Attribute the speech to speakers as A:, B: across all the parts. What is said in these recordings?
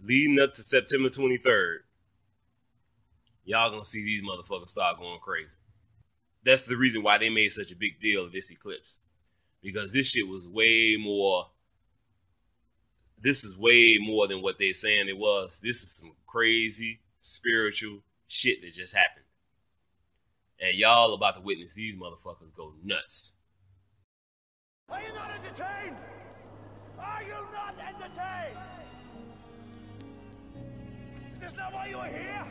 A: leading up to September 23rd, y'all gonna see these motherfuckers start going crazy. That's the reason why they made such a big deal of this eclipse. Because this shit was way more. This is way more than what they're saying it was. This is some crazy spiritual shit that just happened. And y'all about to witness these motherfuckers go nuts.
B: Are you not entertained? Are you not entertained? Is this not why you are here?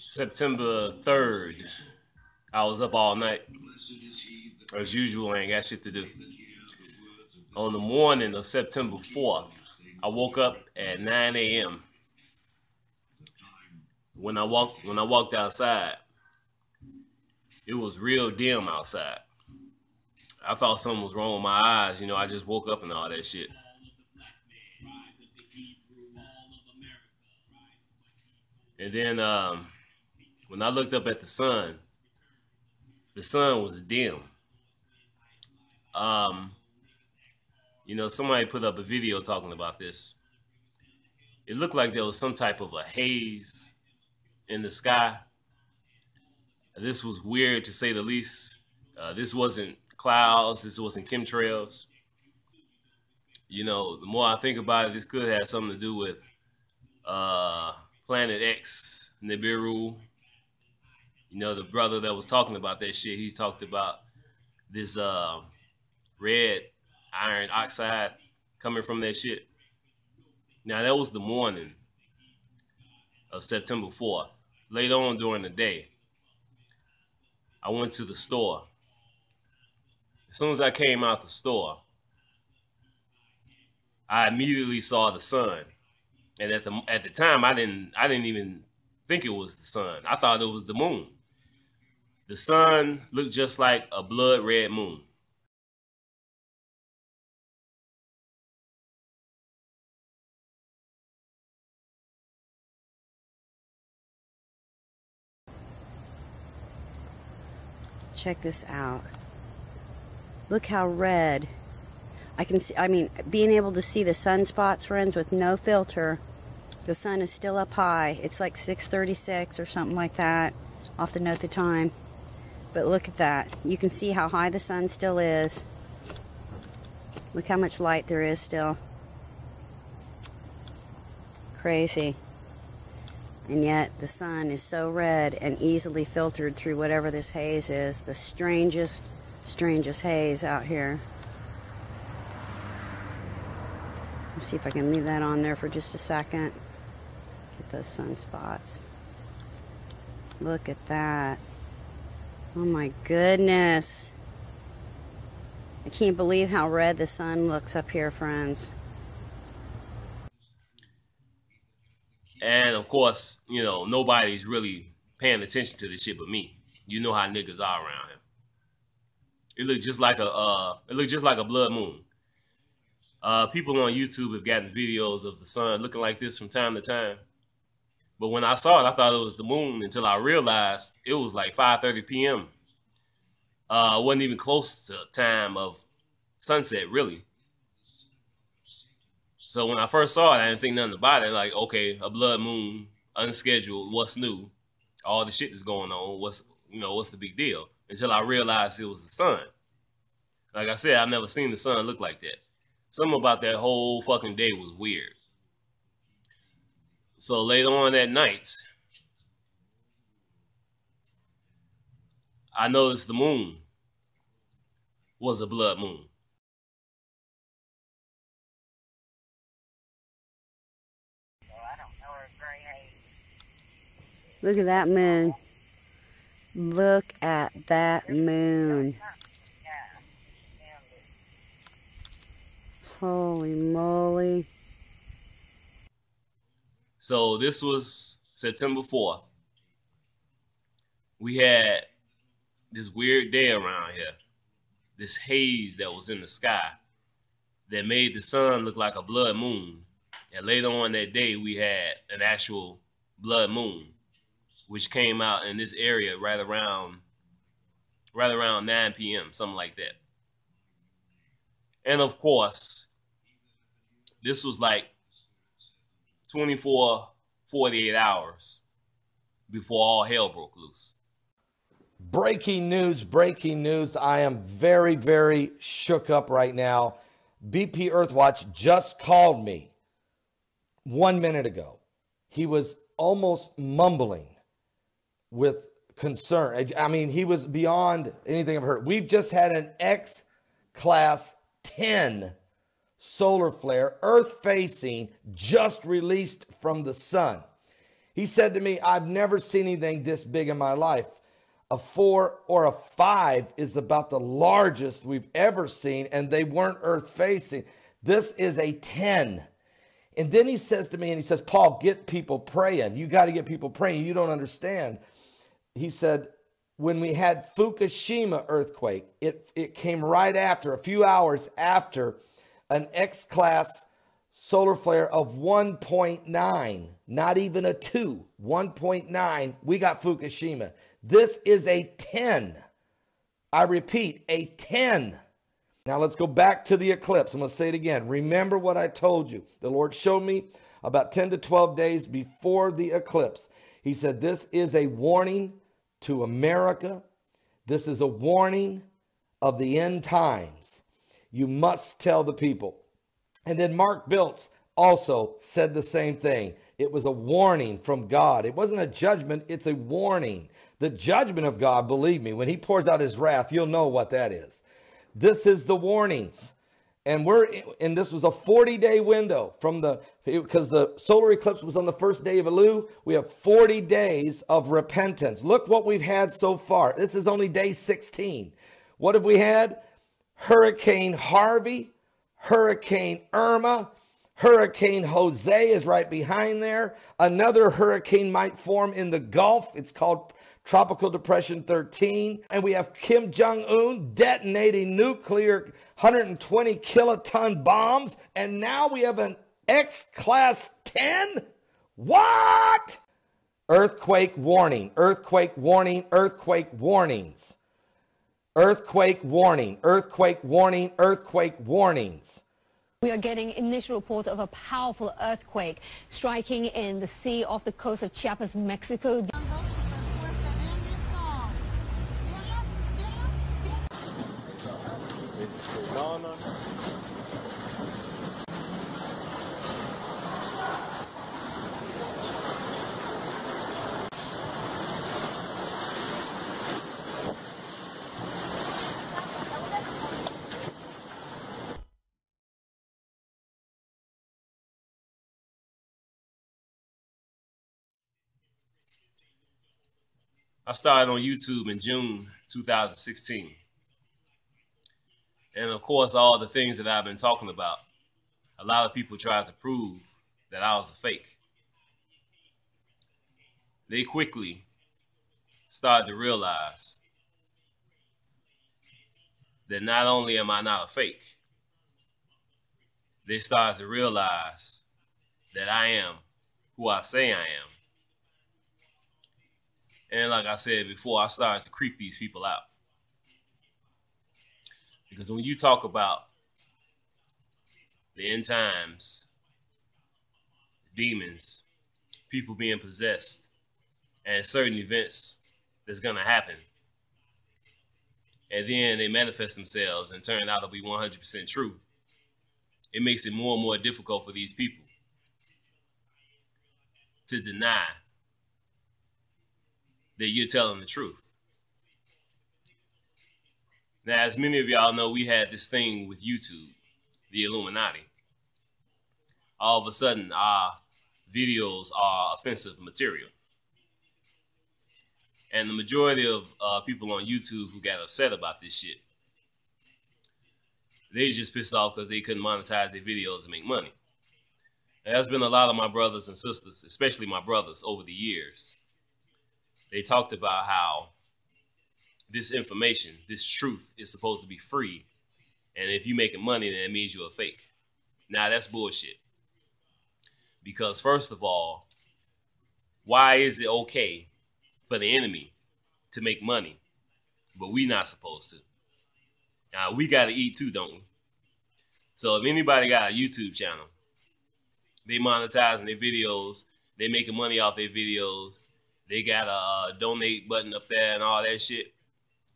A: September 3rd, I was up all night. As usual, I ain't got shit to do. On the morning of September 4th, I woke up at 9 a.m. When I walked outside, it was real dim outside. I thought something was wrong with my eyes. You know, I just woke up and all that shit. And then when I looked up at the sun was dim. You know, somebody put up a video talking about this. It looked like there was some type of a haze in the sky. This was weird to say the least. This wasn't clouds. This wasn't chemtrails. You know, the more I think about it, this could have something to do with Planet X, Nibiru. You know, the brother that was talking about that shit, he talked about this red iron oxide coming from that shit. Now, that was the morning of September 4th. Later on during the day, I went to the store. As soon as I came out the store, I immediately saw the sun. And at the time, I didn't even think it was the sun. I thought it was the moon. The sun looked just like a blood red moon.
C: Check this out. Look how red. I can see, I mean, being able to see the sunspots, friends, with no filter. The sun is still up high. It's like 6:36 or something like that. I'll have to note the time. But look at that. You can see how high the sun still is. Look how much light there is still. Crazy. And yet the sun is so red and easily filtered through whatever this haze is. The strangest haze out here. Let's see if I can leave that on there for just a second. Get those sunspots. Look at that. Oh my goodness. I can't believe how red the sun looks up here, friends.
A: And of course, you know, nobody's really paying attention to this shit but me. You know how niggas are around here. It looked just like a blood moon. People on YouTube have gotten videos of the sun looking like this from time to time. But when I saw it, I thought it was the moon until I realized it was like 5:30 p.m. It wasn't even close to time of sunset, really. So when I first saw it, I didn't think nothing about it. Like, okay, a blood moon, unscheduled, what's new? All the shit that's going on, what's the big deal? Until I realized it was the sun. Like I said, I've never seen the sun look like that. Something about that whole fucking day was weird. So later on that night, I noticed the moon was a blood moon.
C: Look at that moon. Look at that moon. Holy moly.
A: So this was September 4th. We had this weird day around here. This haze that was in the sky that made the sun look like a blood moon. And later on that day, we had an actual blood moon, which came out in this area right around 9 p.m., something like that. And of course, this was like 24, 48 hours before all hell broke loose.
D: Breaking news. I am very, very shook up right now. BP Earthwatch just called me 1 minute ago. He was almost mumbling with concern. I mean, he was beyond anything I've heard. We've just had an X-Class 10 solar flare, Earth-facing, just released from the sun. He said to me, I've never seen anything this big in my life. A 4 or a 5 is about the largest we've ever seen, and they weren't Earth-facing. This is a 10. And then he says to me, and he says, Paul, get people praying. You got to get people praying. You don't understand. He said, when we had Fukushima earthquake, it came right after, a few hours after, an X-class solar flare of 1.9, not even a 2, 1.9. We got Fukushima. This is a 10. I repeat, a 10. Now let's go back to the eclipse. I'm going to say it again. Remember what I told you. The Lord showed me about 10 to 12 days before the eclipse. He said, this is a warning to America. This is a warning of the end times. You must tell the people. And then Mark Biltz also said the same thing. It was a warning from God. It wasn't a judgment. It's a warning. The judgment of God, believe me, when he pours out his wrath, you'll know what that is. This is the warnings. And this was a 40-day window because the solar eclipse was on the first day of Elul. We have 40 days of repentance. Look what we've had so far. This is only day 16. What have we had? Hurricane Harvey, Hurricane Irma, Hurricane Jose is right behind there. Another hurricane might form in the Gulf. It's called Tropical Depression 13. And we have Kim Jong-un detonating nuclear 120 kiloton bombs. And now we have an X-class 10? What? Earthquake warning, earthquake warning, earthquake warnings. Earthquake warning, earthquake warning, earthquake warnings.
E: We are getting initial reports of a powerful earthquake striking in the sea off the coast of Chiapas, Mexico.
A: I started on YouTube in June 2016. And of course, all the things that I've been talking about, a lot of people tried to prove that I was a fake. They quickly started to realize that not only am I not a fake, they started to realize that I am who I say I am. And like I said before, I started to creep these people out. Because when you talk about the end times, demons, people being possessed, and certain events that's going to happen, and then they manifest themselves and turn out to be 100% true, it makes it more and more difficult for these people to deny that you're telling the truth. Now, as many of y'all know, we had this thing with YouTube, the Illuminati. All of a sudden, our videos are offensive material. And the majority of people on YouTube who got upset about this shit, they just pissed off because they couldn't monetize their videos and make money. There's been a lot of my brothers and sisters, especially my brothers, over the years. They talked about how this information, this truth, is supposed to be free. And if you're making money, then it means you're a fake. Now, that's bullshit. Because first of all, why is it okay for the enemy to make money, but we not supposed to? Now, we got to eat too, don't we? So if anybody got a YouTube channel, they monetizing their videos, they making money off their videos, they got a donate button up there and all that shit,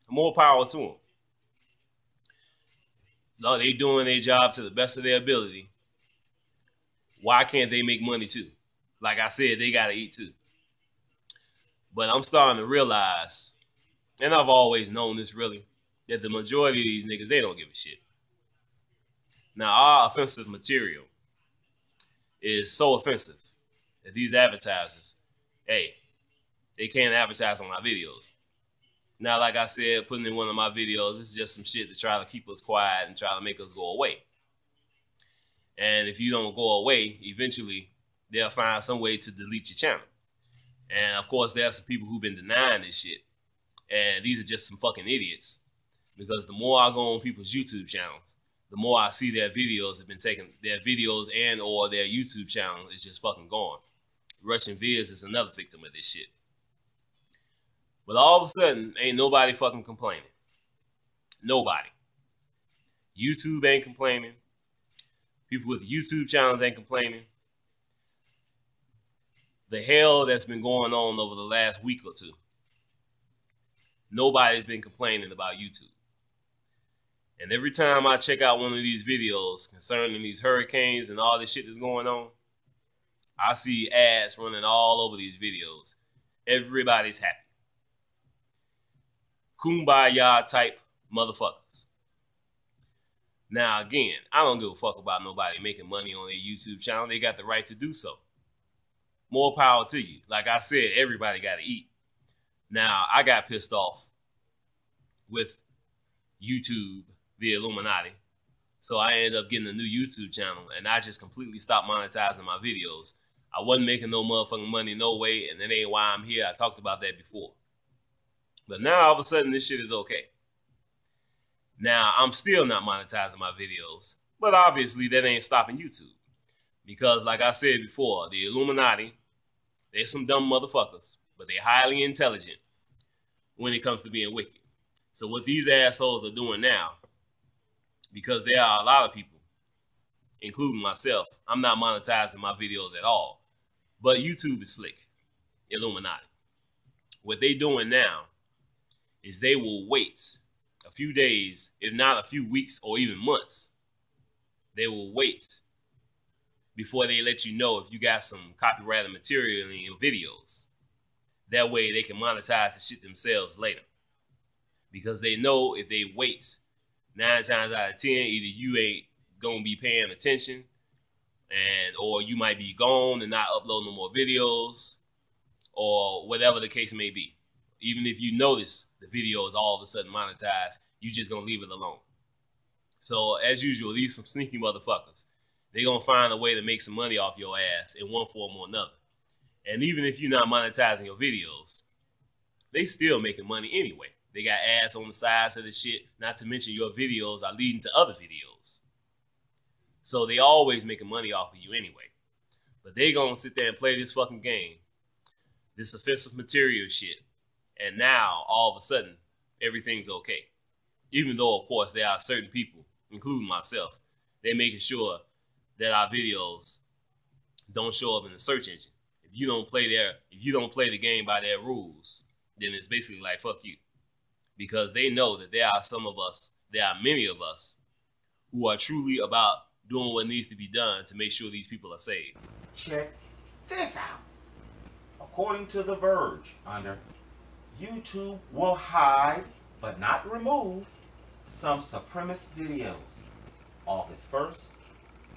A: more power to them. No, they doing their job to the best of their ability. Why can't they make money too? Like I said, they got to eat too. But I'm starting to realize, and I've always known this really, that the majority of these niggas, they don't give a shit. Now, our offensive material is so offensive that these advertisers, hey, they can't advertise on my videos. Now, like I said, putting in one of my videos, this is just some shit to try to keep us quiet and try to make us go away. And if you don't go away, eventually they'll find some way to delete your channel. And of course, there's some people who've been denying this shit. And these are just some fucking idiots. Because the more I go on people's YouTube channels, the more I see their videos have been taken, their videos and or their YouTube channel is just fucking gone. Russian Viz is another victim of this shit. But all of a sudden, ain't nobody fucking complaining. Nobody. YouTube ain't complaining. People with YouTube channels ain't complaining. The hell that's been going on over the last week or two, nobody's been complaining about YouTube. And every time I check out one of these videos concerning these hurricanes and all this shit that's going on, I see ads running all over these videos. Everybody's happy. Kumbaya type motherfuckers. Now, again, I don't give a fuck about nobody making money on their YouTube channel. They got the right to do so. More power to you. Like I said, everybody got to eat. Now, I got pissed off with YouTube, the Illuminati. So I ended up getting a new YouTube channel, and I just completely stopped monetizing my videos. I wasn't making no motherfucking money, no way, and that ain't why I'm here. I talked about that before. But now, all of a sudden, this shit is okay. Now, I'm still not monetizing my videos, but obviously that ain't stopping YouTube. Because like I said before, the Illuminati, they're some dumb motherfuckers, but they're highly intelligent when it comes to being wicked. So what these assholes are doing now, because there are a lot of people, including myself, I'm not monetizing my videos at all. But YouTube is slick, Illuminati. What they doing now is they will wait a few days, if not a few weeks or even months. They will wait before they let you know if you got some copyrighted material in your videos. That way they can monetize the shit themselves later. Because they know if they wait 9 times out of 10, either you ain't gonna be paying attention, or you might be gone and not upload no more videos, or whatever the case may be. Even if you notice the video is all of a sudden monetized, you just gonna leave it alone. So as usual, these some sneaky motherfuckers. They gonna find a way to make some money off your ass in one form or another. And even if you're not monetizing your videos, they still making money anyway. They got ads on the sides of the shit, not to mention your videos are leading to other videos. So they always making money off of you anyway. But they gonna sit there and play this fucking game, this offensive material shit, And now, all of a sudden, everything's okay. Even though, of course, there are certain people, including myself, they're making sure that our videos don't show up in the search engine. If you don't play the game by their rules, then it's basically like, fuck you. Because they know that there are many of us who are truly about doing what needs to be done to make sure these people are saved.
F: Check this out. According to The Verge, YouTube will hide, but not remove, some supremacist videos. August 1st,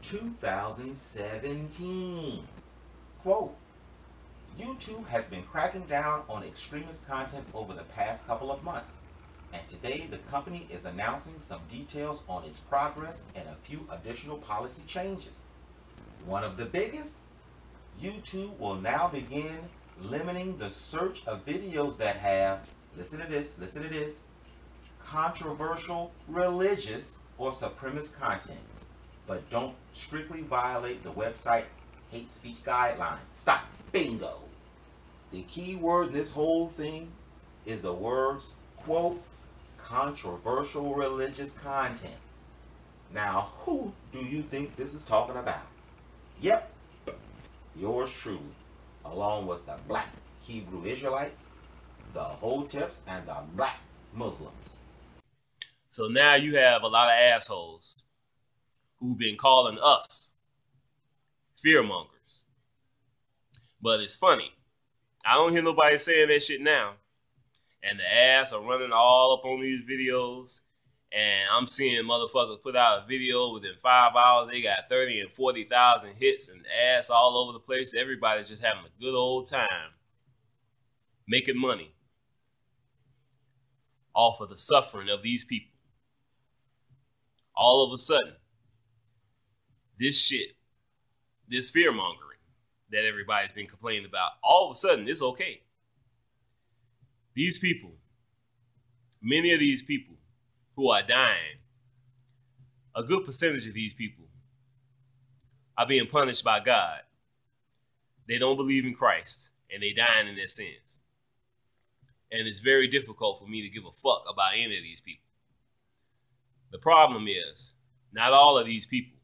F: 2017. Quote, YouTube has been cracking down on extremist content over the past couple of months, and today the company is announcing some details on its progress and a few additional policy changes. One of the biggest, YouTube will now begin limiting the search of videos that have, listen to this, controversial, religious, or supremacist content, but don't strictly violate the website hate speech guidelines. Stop. Bingo. The key word in this whole thing is the words, quote, controversial religious content. Now, who do you think this is talking about? Yep, yours truly, along with the black Hebrew Israelites, the Hoteps, and the black Muslims.
A: So now you have a lot of assholes who've been calling us fearmongers. But it's funny. I don't hear nobody saying that shit now. And the ass are running all up on these videos. And I'm seeing motherfuckers put out a video within 5 hours. They got 30 and 40,000 hits and ass all over the place. Everybody's just having a good old time making money off of the suffering of these people. All of a sudden, this shit, this fear-mongering that everybody's been complaining about, all of a sudden, it's okay. These people, many of these people who are dying, a good percentage of these people are being punished by God. They don't believe in Christ, and they dying in their sins. And it's very difficult for me to give a fuck about any of these people. The problem is, not all of these people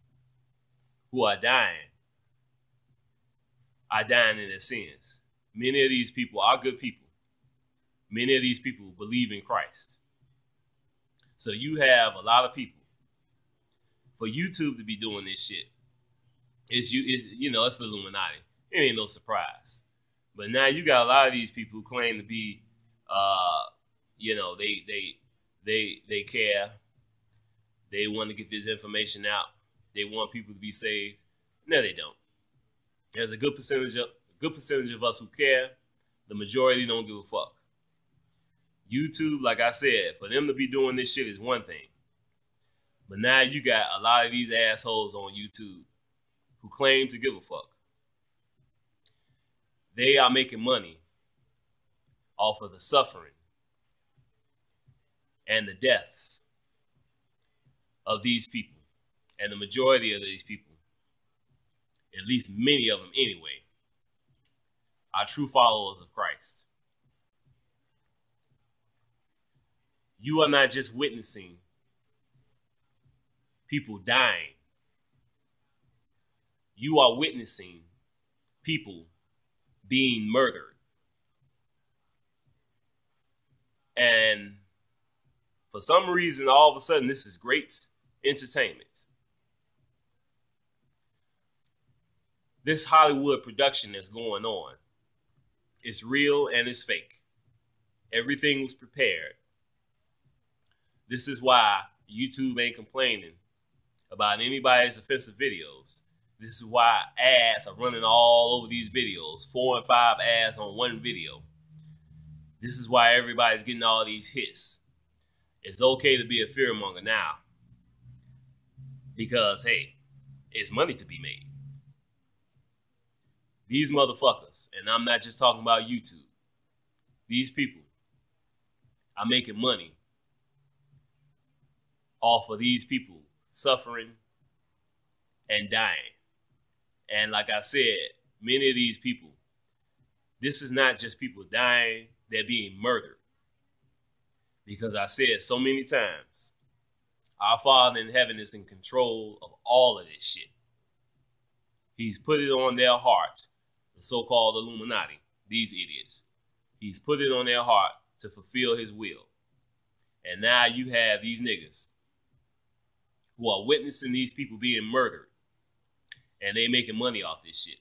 A: who are dying in their sins. Many of these people are good people. Many of these people believe in Christ. So you have a lot of people. For YouTube to be doing this shit, it's the Illuminati. It ain't no surprise. But now you got a lot of these people who claim to be, they care. They want to get this information out. They want people to be saved. No, they don't. There's a good percentage of us who care. The majority don't give a fuck. YouTube, like I said, for them to be doing this shit is one thing. But now you got a lot of these assholes on YouTube who claim to give a fuck. They are making money off of the suffering and the deaths of these people. And the majority of these people, at least many of them anyway, are true followers of Christ. You are not just witnessing people dying. You are witnessing people being murdered. And for some reason, all of a sudden, this is great entertainment. This Hollywood production that's going on, it's real and it's fake. Everything was prepared. This is why YouTube ain't complaining about anybody's offensive videos. This is why ads are running all over these videos. 4 and 5 ads on one video. This is why everybody's getting all these hits. It's okay to be a fearmonger now. Because, hey, it's money to be made. These motherfuckers, and I'm not just talking about YouTube, these people are making money off of these people suffering and dying. And like I said, many of these people, This is not just people dying, they're being murdered. Because I said so many times, our Father in heaven is in control of all of this shit. He's put it on their heart, the so-called Illuminati, these idiots. He's put it on their heart to fulfill his will. And now you have these niggas who are witnessing these people being murdered, and they making money off this shit.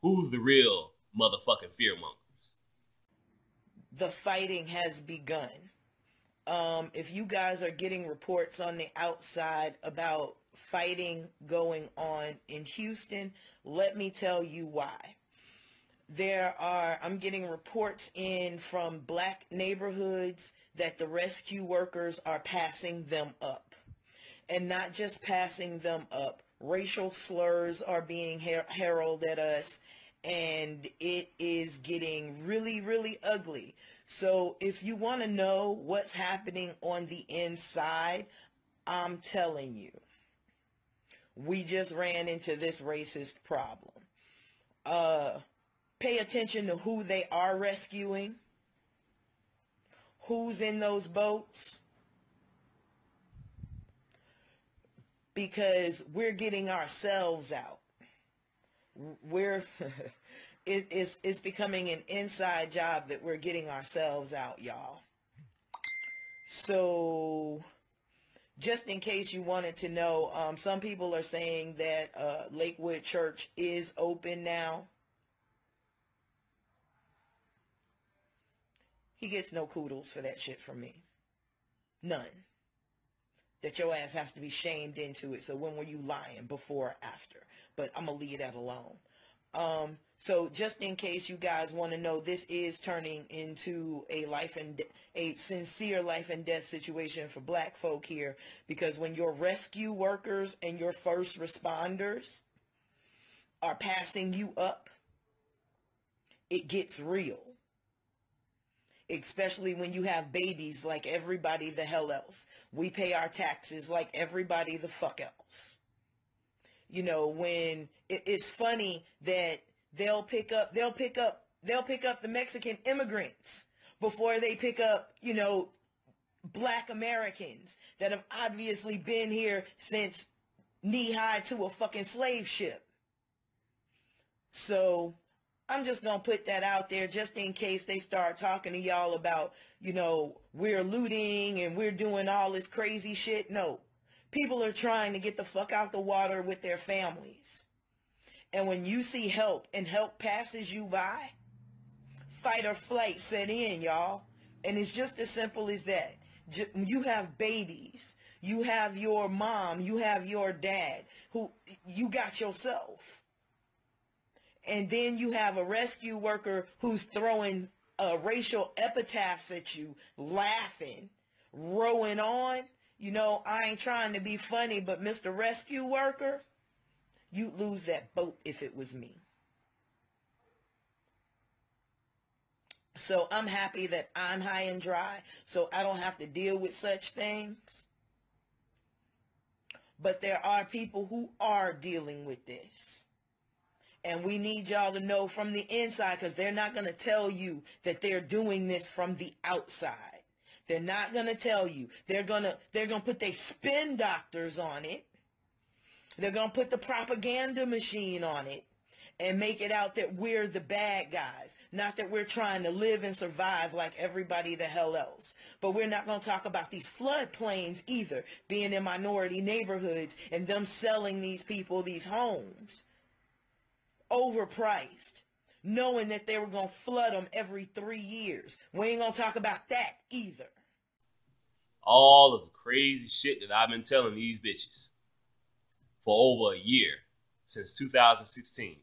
A: Who's the real motherfucking fearmongers?
G: The fighting has begun. If you guys are getting reports on the outside about fighting going on in Houston, let me tell you why. I'm getting reports in from black neighborhoods that the rescue workers are passing them up. And not just passing them up, racial slurs are being heralded at us, and it is getting really, really ugly. So if you want to know what's happening on the inside, I'm telling you, we just ran into this racist problem. Pay attention to who they are rescuing, who's in those boats, because we're getting ourselves out. It's becoming an inside job that we're getting ourselves out, y'all. So just in case you wanted to know, some people are saying that Lakewood Church is open now. He gets no kudos for that shit from me. None. That your ass has to be shamed into it. So when were you lying, before or after? But I'm going to leave that alone. So just in case you guys want to know, this is turning into a sincere life and death situation for black folk here. Because when your rescue workers and your first responders are passing you up, it gets real. Especially when you have babies like everybody the hell else. We pay our taxes like everybody the fuck else. You know, when it's funny that they'll pick up the Mexican immigrants before they pick up, you know, black Americans that have obviously been here since knee-high to a fucking slave ship. So I'm just going to put that out there just in case they start talking to y'all about, you know, we're looting and we're doing all this crazy shit. No. People are trying to get the fuck out the water with their families. And when you see help and help passes you by, fight or flight set in, y'all. And it's just as simple as that. You have babies. You have your mom. You have your dad. Who you got yourself. And then you have a rescue worker who's throwing racial epitaphs at you, laughing, rowing on. You know, I ain't trying to be funny, but Mr. Rescue Worker, you'd lose that boat if it was me. So I'm happy that I'm high and dry, so I don't have to deal with such things. But there are people who are dealing with this. And we need y'all to know from the inside, because they're not going to tell you that they're doing this from the outside. They're not going to tell you. They're going to put their spin doctors on it. They're going to put the propaganda machine on it and make it out that we're the bad guys. Not that we're trying to live and survive like everybody the hell else. But we're not going to talk about these floodplains either, being in minority neighborhoods and them selling these people these homes overpriced, knowing that they were going to flood them every 3 years. We ain't going to talk about that either.
A: All of the crazy shit that I've been telling these bitches for over a year, since 2016.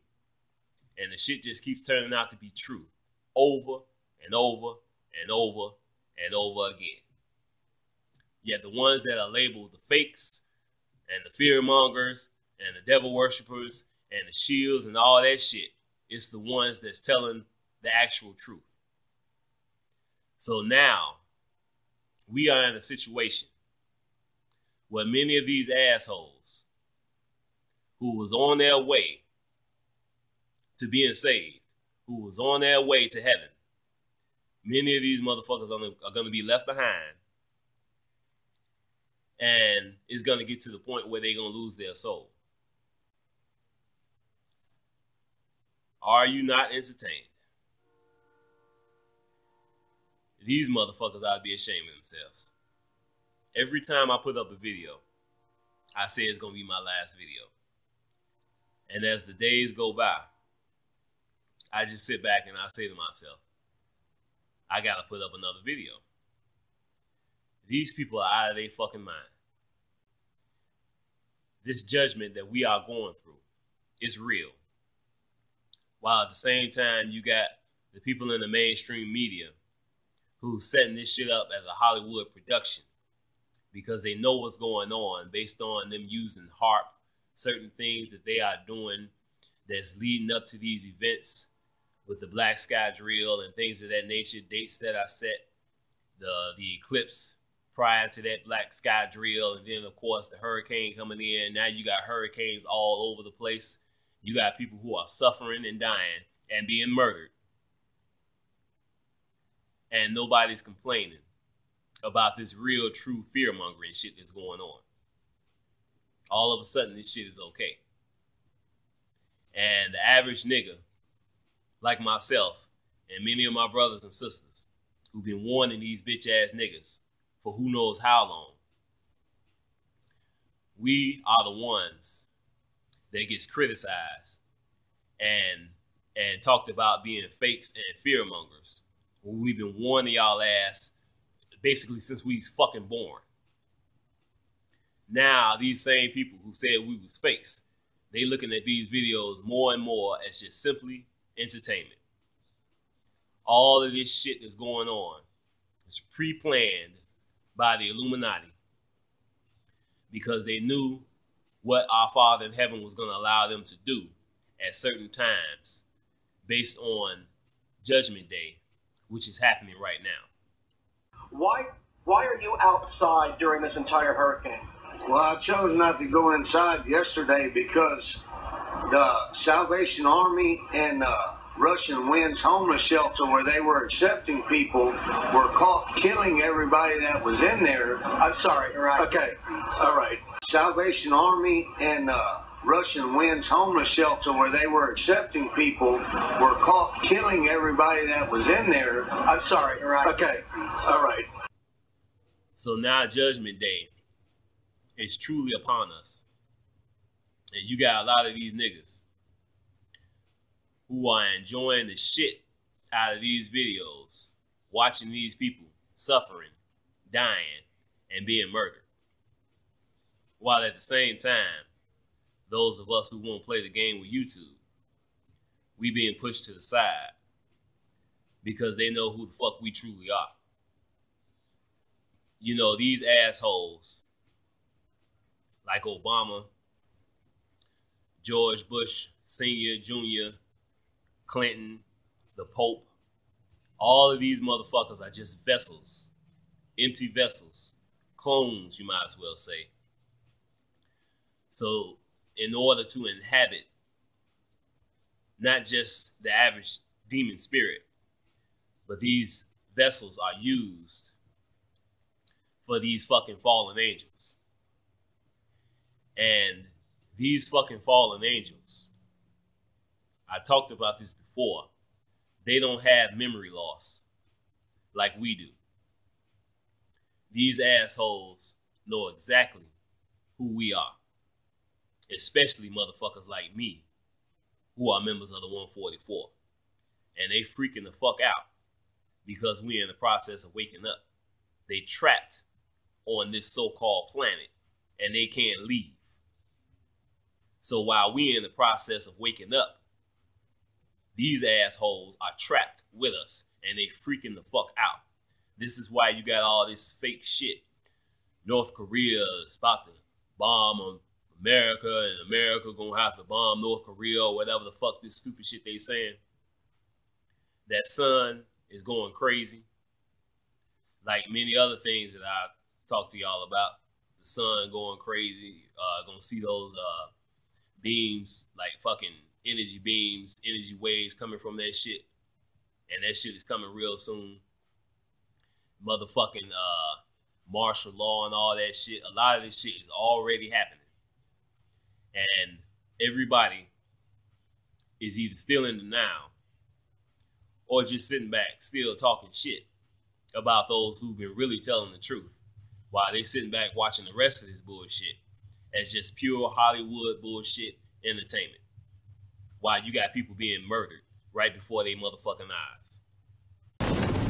A: And the shit just keeps turning out to be true over and over and over and over again. Yet the ones that are labeled the fakes and the fear mongers and the devil worshippers and the shields and all that shit, it's the ones that's telling the actual truth. So now we are in a situation where many of these assholes who was on their way to being saved who was on their way to heaven. Many of these motherfuckers are going to be left behind. And it's going to get to the point where they're going to lose their soul. Are you not entertained? These motherfuckers ought to be ashamed of themselves. Every time I put up a video, I say it's going to be my last video. And as the days go by, I just sit back and I say to myself, I got to put up another video. These people are out of their fucking mind. This judgment that we are going through is real. While at the same time, you got the people in the mainstream media who's setting this shit up as a Hollywood production because they know what's going on based on them using HAARP, certain things that they are doing that's leading up to these events with the Black Sky Drill and things of that nature, dates that are set, the eclipse prior to that Black Sky Drill, and then, of course, the hurricane coming in. Now you got hurricanes all over the place. You got people who are suffering and dying and being murdered. And nobody's complaining about this real, true fear-mongering shit that's going on. All of a sudden, this shit is okay. And the average nigga, like myself and many of my brothers and sisters who've been warning these bitch-ass niggas for who knows how long, we are the ones that gets criticized and talked about being fakes and fearmongers. We've been warning y'all ass basically since we was fucking born. Now, these same people who said we was fakes, they looking at these videos more and more as just simply entertainment. All of this shit that's going on is pre-planned by the Illuminati because they knew what our Father in heaven was going to allow them to do at certain times based on Judgment Day, which is happening right now.
H: Why are you outside during this entire hurricane?
I: Well, I chose not to go inside yesterday because the Salvation Army and Russian Winds homeless shelter where they were accepting people were caught killing everybody that was in there.
H: I'm sorry, all right.
I: Okay, all right. Salvation Army and Russian Winds homeless shelter where they were accepting people were caught killing everybody that was in there.
H: I'm sorry, all right.
I: Okay, all right.
A: So now Judgment Day is truly upon us. And you got a lot of these niggas who are enjoying the shit out of these videos, watching these people suffering, dying, and being murdered. While at the same time, those of us who won't play the game with YouTube, we being pushed to the side because they know who the fuck we truly are. You know, these assholes like Obama, George Bush Sr., Jr., Clinton, the Pope, all of these motherfuckers are just vessels, empty vessels, clones, you might as well say. So in order to inhabit not just the average demon spirit, but these vessels are used for these fucking fallen angels. And these fucking fallen angels, I talked about this before, they don't have memory loss like we do. These assholes know exactly who we are, especially motherfuckers like me who are members of the 144. And they freaking the fuck out because we're in the process of waking up. They trapped on this so-called planet and they can't leave. So while we're in the process of waking up, these assholes are trapped with us and they freaking the fuck out. This is why you got all this fake shit. North Korea is about to bomb America and America gonna have to bomb North Korea or whatever the fuck this stupid shit they saying. That sun is going crazy. Like many other things that I talked to y'all about. The sun going crazy. Gonna see those beams like fucking energy beams, energy waves coming from that shit. And that shit is coming real soon. Motherfucking martial law and all that shit. A lot of this shit is already happening. And everybody is either still in the now or just sitting back, still talking shit about those who've been really telling the truth, while they sitting back watching the rest of this bullshit as just pure Hollywood bullshit entertainment. While you got people being murdered right before their motherfucking eyes.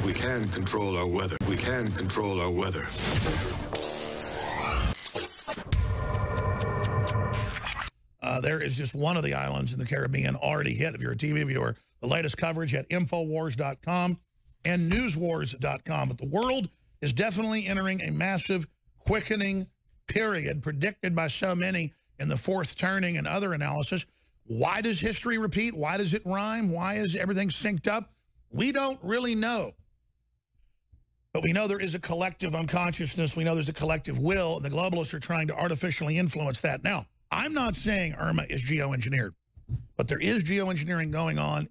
J: We can control our weather. We can control our weather.
K: There is just one of the islands in the Caribbean already hit. If you're a TV viewer, the latest coverage at Infowars.com and Newswars.com. But the world is definitely entering a massive quickening period predicted by so many in the fourth turning and other analysis. Why does history repeat? Why does it rhyme? Why is everything synced up? We don't really know. But we know there is a collective unconsciousness. We know there's a collective will, and the globalists are trying to artificially influence that. Now, I'm not saying Irma is geoengineered, but there is geoengineering going on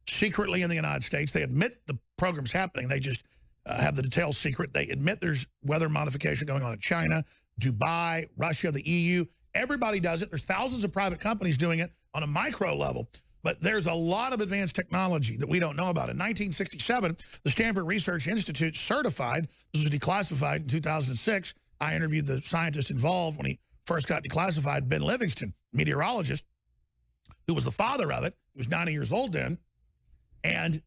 K: secretly in the United States. They admit the program's happening. They just have the details secret. They admit there's weather modification going on in China, Dubai, Russia, the EU. Everybody does it. There's thousands of private companies doing it on a micro level. But there's a lot of advanced technology that we don't know about. In 1967, the Stanford Research Institute certified, this was declassified in 2006. I interviewed the scientist involved when he first got declassified, Ben Livingston, meteorologist, who was the father of it. He was 90 years old then. And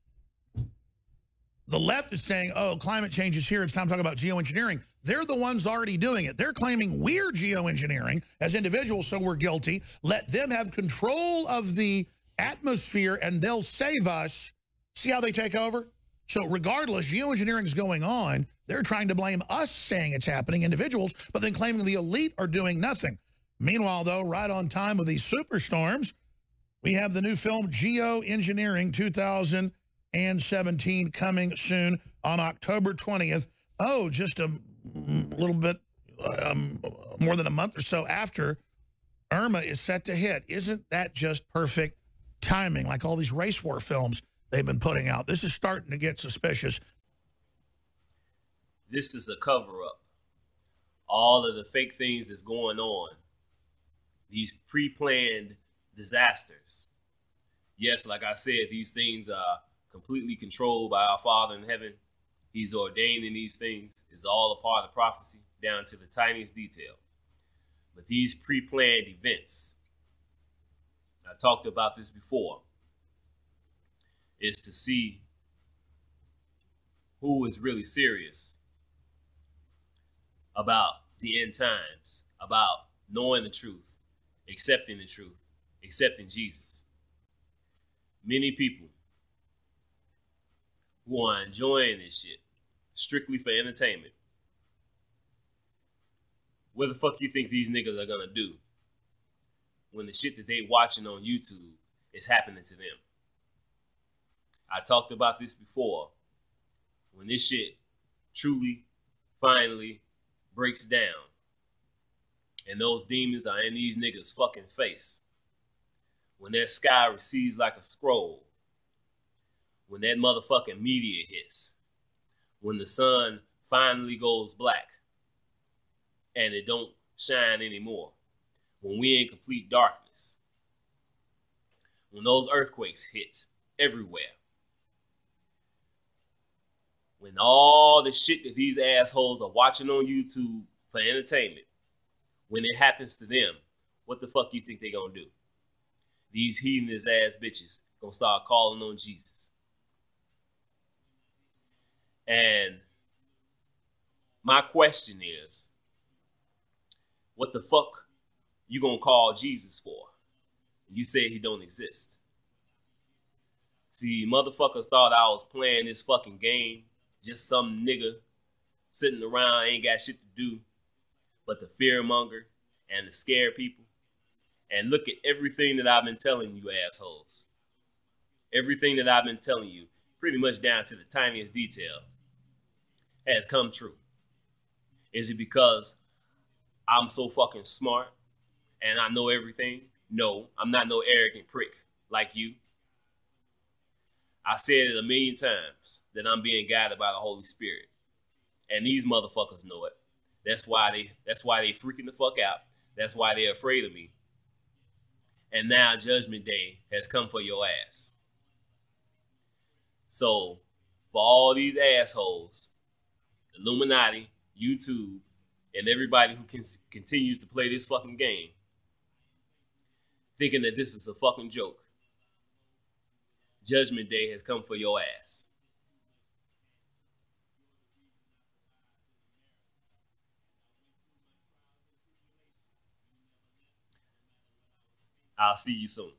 K: the left is saying, oh, climate change is here. It's time to talk about geoengineering. They're the ones already doing it. They're claiming we're geoengineering as individuals, so we're guilty. Let them have control of the atmosphere and they'll save us. See how they take over? So regardless, geoengineering is going on. They're trying to blame us saying it's happening, individuals, but then claiming the elite are doing nothing. Meanwhile, though, right on time with these superstorms, we have the new film Geoengineering 2017 coming soon on October 20th. Oh, just a little bit more than a month or so after Irma is set to hit. Isn't that just perfect timing, like all these race war films they've been putting out? This is starting to get suspicious.
A: This is a cover-up. All of the fake things that's going on, these pre-planned disasters. Yes, like I said, these things are completely controlled by our Father in heaven. He's ordaining these things. It's all a part of prophecy, down to the tiniest detail. But these pre-planned events, I talked about this before, is to see who is really serious about the end times, about knowing the truth, accepting Jesus. Many people who are enjoying this shit strictly for entertainment, what the fuck you think these niggas are gonna do when the shit that they watching on YouTube is happening to them? I talked about this before. When this shit truly, finally breaks down and those demons are in these niggas' fucking face, when that sky recedes like a scroll, when that motherfucking meteor hits, when the sun finally goes black and it don't shine anymore, when we in complete darkness, when those earthquakes hit everywhere, when all the shit that these assholes are watching on YouTube for entertainment, when it happens to them, what the fuck you think they gonna do? These heathenist ass bitches gonna start calling on Jesus. And my question is, what the fuck you gonna call Jesus for? You said he don't exist. See, motherfuckers thought I was playing this fucking game. Just some nigga sitting around, ain't got shit to do but to fearmonger and to scare people. And look at everything that I've been telling you assholes. Everything that I've been telling you, pretty much down to the tiniest detail, has come true. Is it because I'm so fucking smart and I know everything? No, I'm not no arrogant prick like you. I said it a million times that I'm being guided by the Holy Spirit. And these motherfuckers know it. That's why they freaking the fuck out. That's why they're afraid of me. And now Judgment Day has come for your ass. So, for all these assholes, Illuminati, YouTube, and everybody who continues to play this fucking game, thinking that this is a fucking joke, Judgment Day has come for your ass. I'll see you soon.